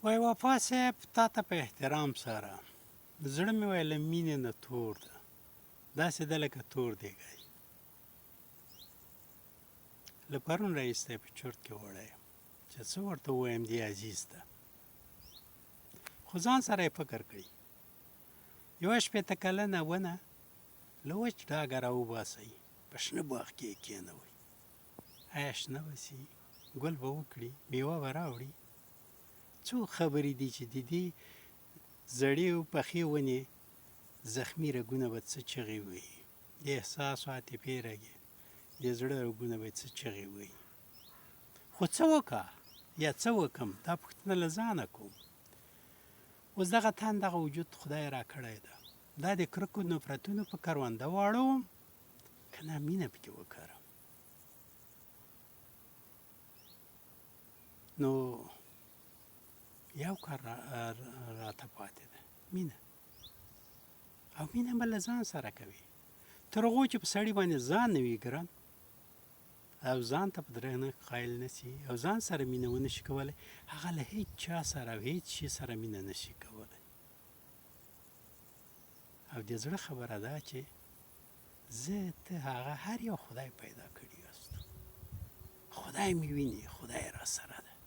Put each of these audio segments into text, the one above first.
وای وفا صاحب تا ته په احترام سره زړه مې وای له مینې نه تور ده داسې ده لکه تور دیګی له پرون راهیستی په چرت کې وړی یم چې څه ورته ووایم دې عزیز ته خو ځان سره یې فکر کړي یوه شپېته کلنه ونه له وچ ډاګه راوباسئ په شنه باغ کې یې کښېنوئ آیا شنه به سي ګل به وکړي میوه به راوړي څو خبرې دي چې د دې زړې او پخې ونې زخمي رګونه به څه چغې وهي د احساس او عاطفې رګې د زړه رګونه به څه چغې وهي خو څه وکړه یا څه وکړم دا پوښتنه له ځانه کوم اوس دغه تن دغه وجود خدای راکړی ده دا د کرکو نفرتونو په کرونده واړوم که نه مینه پکې وکرم نو یو کار راته پاتې ده مینه او مینه به له ځان سره کوي تر هغو چې په سړي باندې ځان نه وي ګران او ځان ته په درنښت قایل نه سي او ځان سره مینه ونه شي کولی هغه له هیڅ چا سره او هیڅ شي سره مینه نه شي کولی او د زړه خبره ده چې زه ته هغه هر یو خدای پیدا کړي یاست خدای مې ویني خدای را سره ده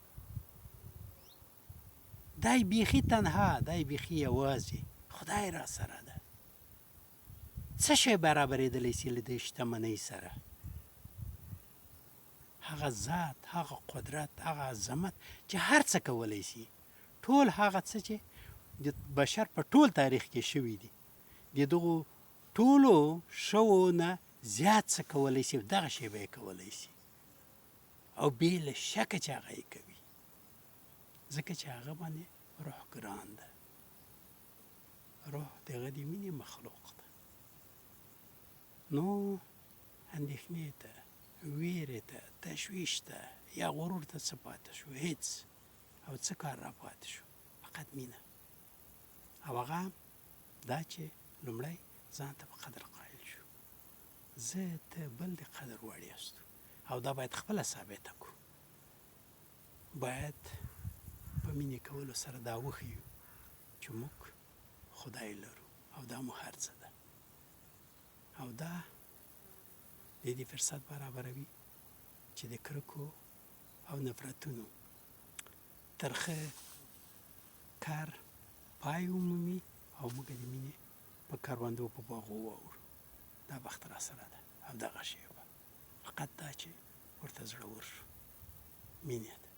دای بیخي تنها دای بیخي یوازې خدای را سره ده څه شی برابرېدلی سي له دې شتمنۍ سره هغه ذات هغه قدرت هغه عظمت چې هر څه کولی سي ټول هغه څه چې د بشر په ټول تاریخ کې شوي دي د دغو ټولو شوو نه زیات څه کولی سي دغه شی به یې کولی سي او بې له شکه چې هغه یې کوي ځکه چې هغه باندې روح ګران ده روح د هغه د مینې مخلوق ده نو اندېښنې ته ویرې ته تشویش ته یا غرور ته څه پاتې شو هیڅ او څه کار را پاتې شو فقط مینه او هغه دا چې لومړی ځان ته په قدر قایل شو زه ته بل د قدر وړ یاستو او دا باید خپله ثابته کړو باید په مینې کولو سره دا وښیو چې موږ خدای لرو او دا مو هر څه ده او دا د دې فرصت برابروي چې د کرکو او نفرتونو ترخه کار پای ومومي او موږ د مینې په کروندو په باغو واوړو دا بخت را سره ده او دغه شی به فقط دا چې ورته زړه ورشو مینې ده